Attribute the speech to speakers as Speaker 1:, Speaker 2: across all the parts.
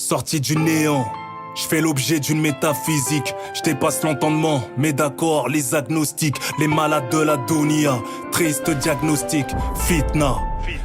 Speaker 1: Sorti du néant, je fais l'objet d'une métaphysique. Je dépasse l'entendement, mais d'accord, les agnostiques, les malades de la dunya. Triste diagnostic, fitna.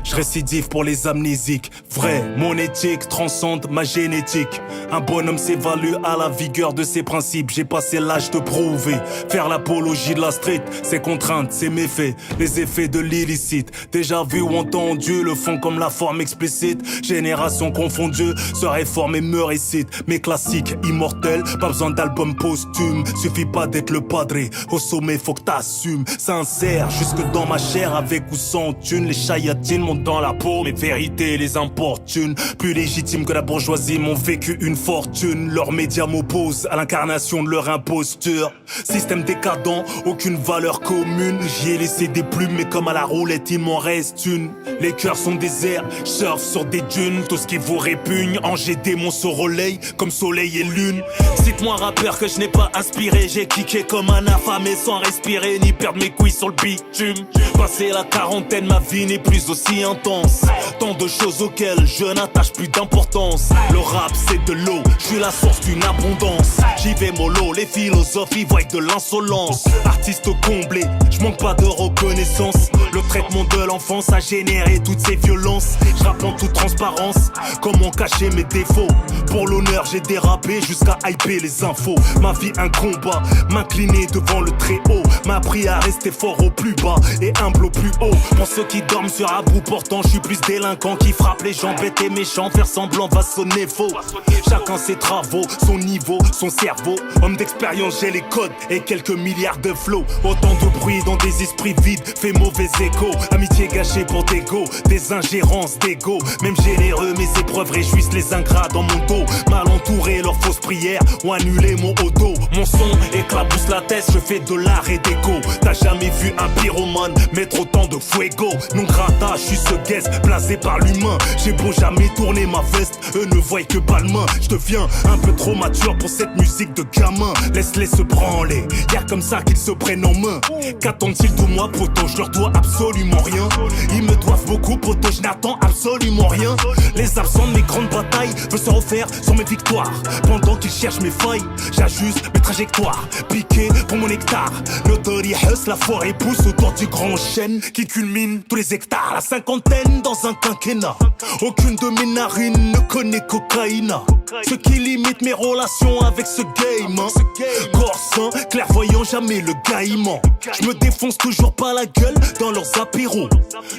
Speaker 1: Je récidive pour les amnésiques. Vrai, mon éthique transcende ma génétique. Un bonhomme s'évalue à la vigueur de ses principes. J'ai passé l'âge de prouver. Faire l'apologie de la street, ses contraintes, ses méfaits, les effets de l'illicite. Déjà vu ou entendu, le fond comme la forme explicite. Génération confondue, se réforme et me récite. Mes classiques immortels, pas besoin d'album posthume. Suffit pas d'être le padré, au sommet faut que t'assumes. Sincère, jusque dans ma chair, avec ou sans thune. Les chayatines montent dans la peau, mes vérités les importunent. Plus légitimes que la bourgeoisie, m'ont vécu une fortune. Leurs médias m'opposent à l'incarnation de leur imposture. Système décadent, aucune valeur commune. J'y ai laissé des plumes, mais comme à la roulette, il m'en reste une. Les cœurs sont déserts, je surfe sur des dunes. Tout ce qui vous répugne, Angers démon se relaye comme soleil et lune. Cite-moi rappeur que je n'ai pas inspiré. J'ai kické comme un affamé sans respirer, ni perdre mes couilles sur le bitume. Passé la quarantaine, ma vie n'est plus aussi intense. Tant de choses auxquelles je n'attache plus d'importance. Le rap c'est de l'eau, je suis la source d'une abondance. J'y vais mollo, les philosophes y voient de l'insolence. Artiste comblé, je manque pas de reconnaissance. Le traitement de l'enfance a généré toutes ces violences. Je rappe en toute transparence, comment cacher mes défauts. Pour l'honneur j'ai dérapé jusqu'à hyper les infos. Ma vie un combat, m'incliner devant le très haut. M'a appris à rester fort au plus bas et humble au plus haut. Pour ceux qui dorment sur un bout portant, je suis plus délinquant qui frappe les gens bêtes et méchants. Faire semblant va sonner faux. Chacun ses travaux, son niveau, son cerveau. Homme d'expérience, j'ai les codes et quelques milliards de flots. Autant de bruit dans des esprits vides, fait mauvais écho. Amitié gâchée pour des go, des ingérences d'ego. Même généreux, mes épreuves réjouissent les ingrats dans mon dos. Mal entouré, leurs fausses prières ont annulé mon auto. Mon son éclabousse la tête, je fais de l'art et déco. T'as jamais vu un pyromane mettre autant de fuego. Non grata, je suis ce guest, blasé par l'humain. J'ai beau jamais tourner ma veste, eux ne voient que pas le main. Je deviens un peu trop mature pour cette musique de gamin. Laisse-les se branler, y'a comme ça qu'ils se prennent en main. Qu'attendent-ils de moi, poto? Je leur dois absolument rien. Ils me doivent beaucoup, poto, je n'attends absolument rien. Les absents de mes grandes batailles veulent se refaire sur mes victoires. Pendant qu'ils cherchent mes failles, j'ajuste mes trajectoires. Piqué pour mon hectare, l'autorité la forêt pousse autour du grand chêne qui culmine tous les hectares. La cinquantaine dans un quinquennat. Aucune de mes narines ne connaît cocaïna. Ce qui limite mes relations avec ce game, hein. Corps sain, clairvoyant, jamais le gaillement. Je me défonce toujours pas la gueule dans leurs apéros.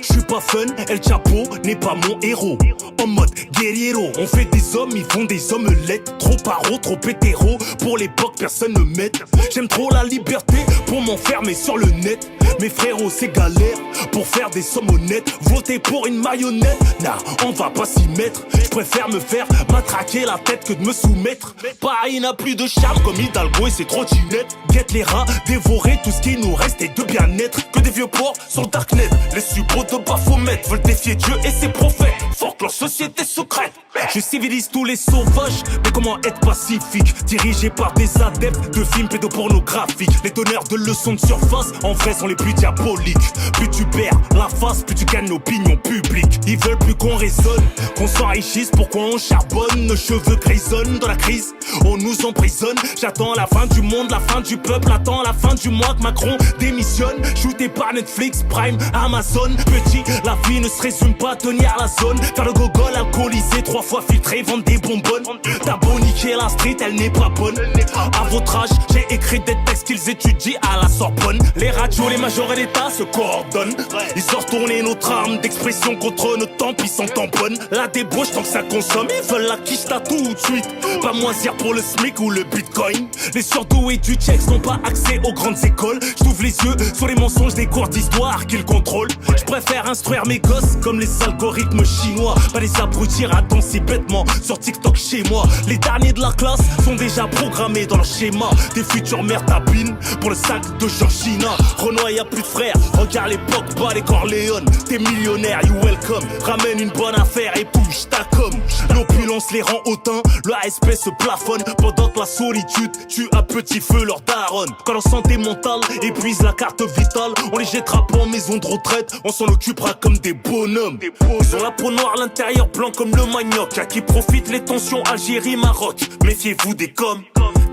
Speaker 1: Je suis pas fun, El Chapo n'est pas mon héros. En mode guerriero, on fait des hommes, ils font des omelettes. Trop paro, trop hétéro, pour l'époque personne ne m'aide. J'aime trop la liberté pour m'enfermer sur le net. Mes frérots c'est galère pour faire des sommes honnêtes. Voter pour une marionnette, nah on va pas s'y mettre. Je préfère me faire matraquer la tête que de me soumettre. Paris n'a plus de charme comme Hidalgo et ses trottinettes. Guette les rats, dévorer tout ce qui nous reste et de bien-être. Que des vieux porcs sur le darknet. Les suppôts de Baphomet veulent défier Dieu et ses prophètes. Fort que leur société secrète. Je civilise tous les sauvages, mais comment être pacifique? Dirigé par des adeptes de films pédopornographiques. Les donneurs de leçons de surface, en vrai sont les plus diaboliques. Plus tu perds la face, plus tu gagnes l'opinion publique. Ils veulent plus qu'on raisonne, qu'on s'enrichisse. Pourquoi on charbonne? Nos cheveux grisonnent dans la crise, on nous emprisonne. J'attends la fin du monde, la fin du peuple. Attends la fin du mois que Macron démissionne. Shooté par Netflix, Prime, Amazon. Petit, la vie ne se résume pas à tenir la zone. Faire le gogol, alcoolisé, 3 fois filtré, vendre des bonbonnes. T'as beau niquer la street, elle n'est pas bonne. À votre âge, j'ai écrit des textes qu'ils étudient à la Sorbonne. Les radios, les majors et l'État se coordonnent. Ils ont retourné notre arme d'expression contre nos temps, ils s'en tamponnent. La débauche tant que ça consomme, ils veulent la quiche tout de suite. Pas moisir pour le SMIC ou le bitcoin. Les surdoués du checks n'ont pas accès aux grandes écoles. J'ouvre les yeux sur les mensonges des cours d'histoire qu'ils contrôlent. Je préfère instruire mes gosses comme les algorithmes chinois. Pas les abrutir à danser bêtement sur TikTok chez moi. Les derniers de la classe sont déjà programmés dans leur schéma. Des futures mères tapines pour le sac de Georgina. Renoir toi y'a plus de frères. Regarde l'époque, bas les Corléones. T'es millionnaire, you welcome. Ramène une bonne affaire et bouge ta com. L'opulence les rend hautains, le ASP se plafonne. Pendant que la solitude tue à petit feu leur daronne. Quand leur santé mentale épuise la carte vitale, on les jettera pas en maison de retraite, on s'en occupera comme des bonhommes. Ils ont la peau noire, l'intérieur blanc comme le manioc. À qui profitent les tensions Algérie-Maroc. Méfiez-vous des coms.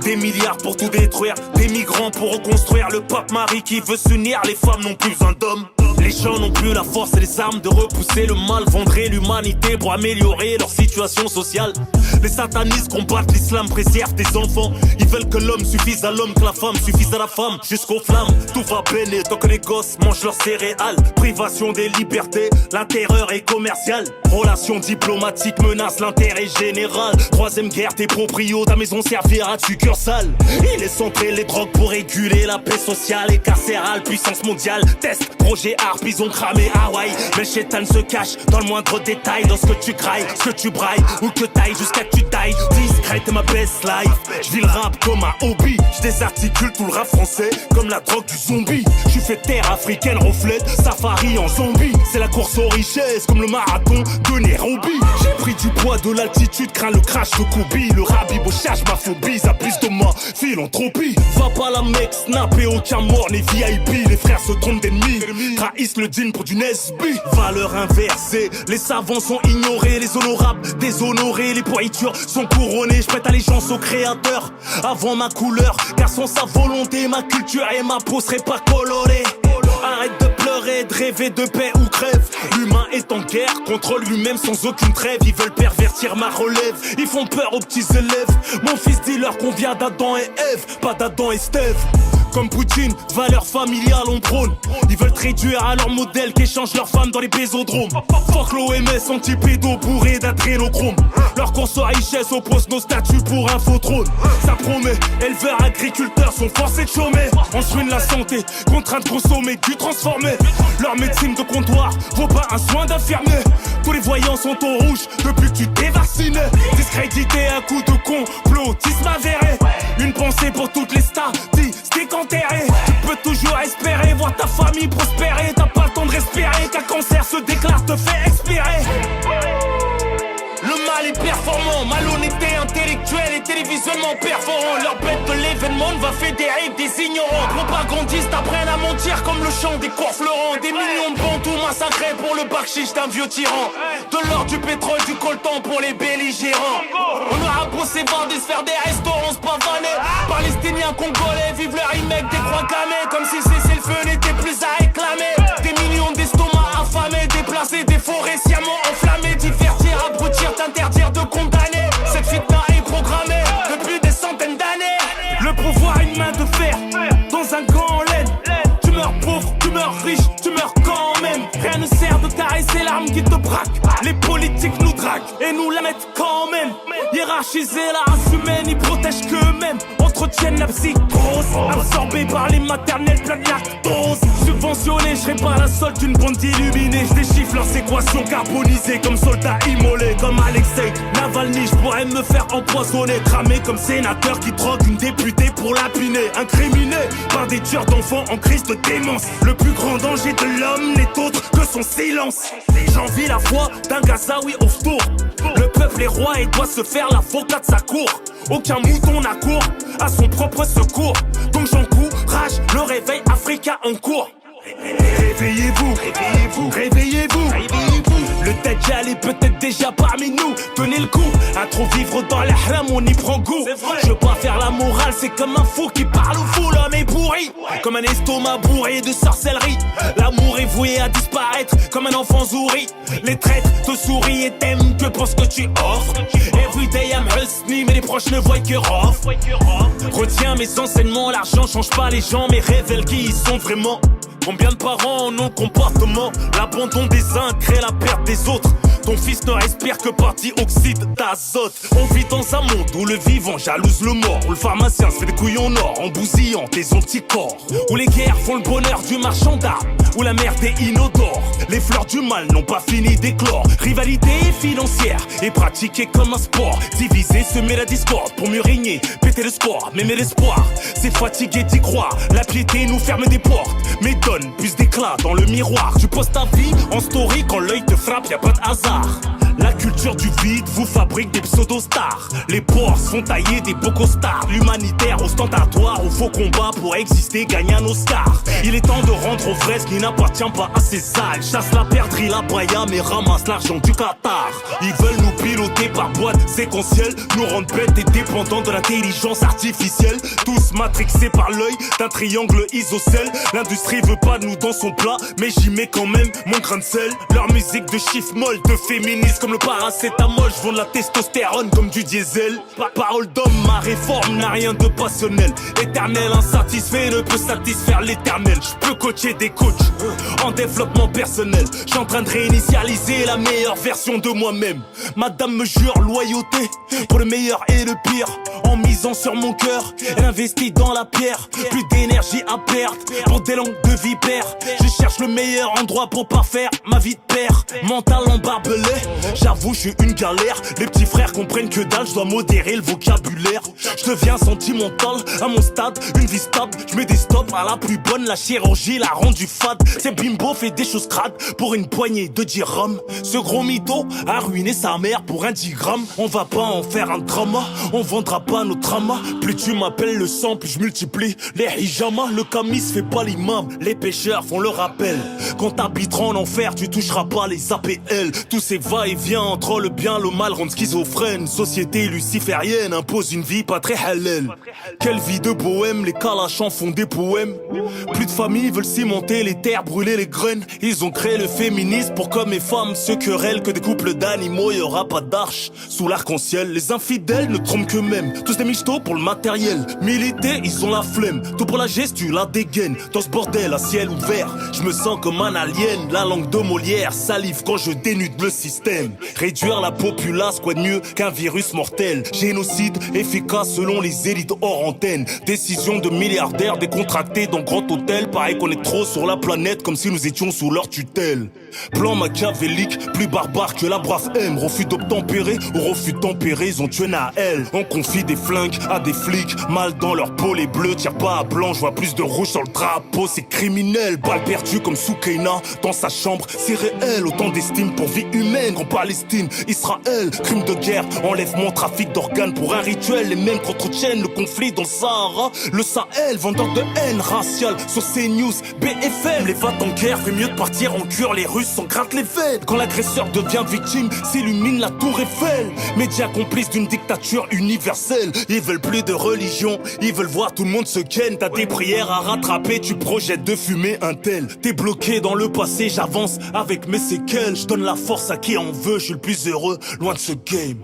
Speaker 1: Des milliards pour tout détruire, des migrants pour reconstruire. Le pape Marie qui veut s'unir, les femmes n'ont plus besoin d'hommes. Les gens n'ont plus la force et les armes de repousser le mal. Vendraient l'humanité pour améliorer leur situation sociale. Les satanistes combattent l'islam, préservent des enfants. Ils veulent que l'homme suffise à l'homme, que la femme suffise à la femme. Jusqu'aux flammes, tout va bene tant que les gosses mangent leurs céréales. Privation des libertés, la terreur est commerciale. Relations diplomatiques menacent l'intérêt général. Troisième guerre, tes proprios, ta maison servira de succursale. Il est centré les drogues pour réguler la paix sociale et carcérale. Puissance mondiale, test, projet harp, ils ont cramé Hawaï. Mais Chétan se cache dans le moindre détail. Dans ce que tu crailles, ce que tu brailles ou que tailles jusqu'à que tu tailles. Discrète ma best life. Je vis le rap comme un hobby. Je désarticule tout le rap français comme la drogue du zombie. Je suis fait terre africaine, reflète safari en zombie. C'est la course aux richesses comme le marathon de Nairobi. J'ai pris du poids de l'altitude, crains le crash de Kobe. Le rabibochage, ma phobie, ça plus de ma philanthropie. Va pas la mec, snap et aucun mort ni VIP. Les frères se trompent d'ennemis, trahissent le dîne pour du Nesby. Valeur inversée, les savants sont ignorés. Les honorables déshonorés, les pourritures sont couronnées. Je prête allégeance au créateur avant ma couleur, car sans sa volonté, ma culture et ma peau seraient pas colorées. Arrête de pleurer, de rêver de paix ou crève. L'humain est en guerre contre lui-même sans aucune trêve. Ils veulent pervertir ma relève, ils font peur aux petits élèves. Mon fils dit leur qu'on vient d'Adam et Ève, pas d'Adam et Steve. Comme Poutine, valeurs familiales on prône. Ils veulent réduire à leur modèle qu'échangent leurs femmes dans les bésodromes. Fuck l'OMS, anti-pédo bourré d'adrénochrome. Leur course aux richesses oppose nos statuts pour un faux trône. Ça promet, éleveurs, agriculteurs sont forcés de chômer. On ruine la santé, contraint de consommer, du transformer. Leur médecine de comptoir vaut pas un soin d'infirmier. Tous les voyants sont au rouge depuis que tu t'es vacciné. Discrédité à coup de complotisme avéré. Une pensée pour toutes les statistiques enterrées. Tu peux toujours espérer voir ta famille prospérer. T'as pas le temps de respirer, qu'un cancer se déclare, te fait expirer. Le mal est performant, malhonnêteté intellectuelle et télévisuellement perforant. Leur bête de l'événement va fédérer des ignorants. Propagandistes apprennent à mentir comme le chant des cours Florent. Des millions de bantous massacrés pour le bakshish d'un vieux tyran. De l'or, du pétrole, du coltan pour les belligérants. On aura bossé voir des sphères, des restaurants se pavaner. Palestiniens, congolais, vivent leur remake des croix gammées. Comme si cessez-le-feu n'était plus à réclamer. Des millions d'estomacs affamés, déplacés, des forêts sciemment enflammées. Divertir, abrutir, t'interdire de condamner. Cette fitna est programmée depuis des centaines d'années. Le pouvoir a une main de fer dans un gant en laine. Tu meurs pauvre, tu meurs riche, tu meurs quand même. Rien ne sert de caresser l'arme qui te braque. Les politiques nous draguent et nous la mettent quand même. Hiérarchiser la race humaine, ils protègent qu'eux-mêmes. Entretiennent la psychose, absorbés par les maternelles pleines de lactose. Subventionnés, je serai pas la seule d'une bande d'illuminés. Je déchiffre leurs équations carbonisées comme soldats immolés. Comme Alexei Navalny, je pourrais me faire empoisonner. Cramé comme sénateur qui drogue une députée pour lapiner. Incriminé par des tueurs d'enfants en crise de démence. Le plus grand danger de l'homme n'est autre que son silence. J'envie la foi d'un Gazaoui off tour. Le peuple est roi et doit se faire l'avocat de sa cour. Aucun mouton n'accourt à son propre secours. Donc j'encourage le réveil africain en cours. Réveillez-vous, réveillez-vous, réveillez-vous, réveillez-vous. Le Dajjal est peut-être déjà parmi nous. Tenez le coup, à trop vivre dans l'ihram on y prend goût. Je veux pas faire la morale, c'est comme un fou qui parle au fou. L'homme est pourri, comme un estomac bourré de sorcellerie. L'amour est voué à disparaître, comme un enfant zouri. Les traîtres te sourient et t'aiment que pour ce que tu offres. Everyday I'm husni, mais les proches ne voient que Rof. Retiens mes enseignements, l'argent change pas les gens, mais révèle qui ils sont vraiment. Combien de parents en ont comportement? L'abandon des uns crée la perte des autres. Ton fils ne respire que par dioxyde d'azote. On vit dans un monde où le vivant jalouse le mort, où le pharmacien se fait des couilles en or en bousillant des anticorps, où les guerres font le bonheur du marchand d'armes, où la merde est inodore. Les fleurs du mal n'ont pas fini d'éclore. Rivalité financière est pratiquée comme un sport. Diviser, semer la discorde pour mieux régner. Péter le sport, m'aimer l'espoir. C'est fatigué d'y croire. La piété nous ferme des portes, mais donne plus d'éclat dans le miroir. Tu poses ta vie en story quand l'œil te frappe, y a pas de hasard. La culture du vide vous fabrique des pseudo-stars. Les porcs se font tailler des bocaux stars. L'humanitaire ostentatoire où faut combat pour exister, gagner un Oscar. Il est temps de rendre au vrai ce qui n'appartient pas à ces salles. Chasse la perdrix, la pailla, mais ramasse l'argent du Qatar. Ils veulent nous piloter par boîte séquentielle, nous rendre bêtes et dépendants de l'intelligence artificielle. Tous matrixés par l'œil d'un triangle isocèle. L'industrie veut pas de nous dans son plat, mais j'y mets quand même mon grain de sel. Leur musique de chiffres molles, de féministes comme le paracétamol, je vends de la testostérone comme du diesel. Parole d'homme, ma réforme n'a rien de passionnel. Éternel insatisfait ne peut satisfaire l'éternel. Je peux coacher des coachs en développement personnel. Je suis en train de réinitialiser la meilleure version de moi-même. Madame me jure loyauté pour le meilleur et le pire. En misant sur mon cœur, elle investit dans la pierre. Plus d'énergie à perdre pour des langues de vipère. Je cherche le meilleur endroit pour parfaire ma vie de père. Mental en barbelé, j'avoue je suis une galère. Les petits frères comprennent que dalle, je dois modérer le vocabulaire. Je deviens sentimental à mon stade, une vie stable. Je mets des stops à la plus bonne, la chirurgie l'a rendu fade. C'est Bimbo fait des choses crades pour une poignée de dirhams. Ce gros mytho a ruiné sa mère pour un 10 grammes. On va pas en faire un drama, on vendra pas nos dramas. Plus tu m'appelles le sang, plus je multiplie les hijamas. Le camis fait pas l'imam, les pêcheurs font le rappel. Quand t'habiteras en enfer, tu toucheras pas les APL. Tous ces va-et-vient entre le bien, le mal rendent schizophrène. Société luciférienne impose une vie pas très halal. Quelle vie de bohème, les calachans font des poèmes. Plus de familles veulent cimenter les terres, brûler les graines. Ils ont créé le féminisme pour qu'hommes et femmes se querellent. Que des couples d'animaux, y aura pas d'arche sous l'arc-en-ciel. Les infidèles ne trompent qu'eux-mêmes, tous des michtos pour le matériel. Militer, ils ont la flemme, tout pour la gestu, la dégaine. Dans ce bordel à ciel ouvert, je me sens comme un alien. La langue de Molière salive quand je dénude le système. Réduire la populace, quoi de mieux qu'un virus mortel. Génocide efficace selon les élites hors antenne. Décision de milliardaires décontractés dans grand hôtel. Pareil qu'on est trop sur la planète comme si nous étions sous leur tutelle. Plan machiavélique, plus barbare que la brave M. Refus d'obtempérer ou refus de tempérer, ils ont tué Naël. On confie des flingues à des flics, mal dans leur peau, les bleus tirent pas à blanc, je vois plus de rouge sur le drapeau, c'est criminel. Balle perdue comme Soukaina dans sa chambre, c'est réel. Autant d'estime pour vie humaine qu'en Palestine, Israël. Crime de guerre, enlèvement, trafic d'organes pour un rituel. Les mêmes qu'entretiennent le conflit dans le Sahara, le Sahel, vendeur de haine raciale sur CNews, BFM. Les va-t-en-guerre, fait mieux de partir en cure, les Russes s'en grattent les veines. Quand l'agresseur devient victime, s'illumine la tour Eiffel. Médias complices d'une dictature universelle. Ils veulent plus de religion, ils veulent voir tout le monde se ken. T'as des prières à rattraper, tu projettes de fumer un tel. T'es bloqué dans le passé, j'avance avec mes séquelles. Je donne la force à qui en veut, je suis le plus heureux, loin de ce game.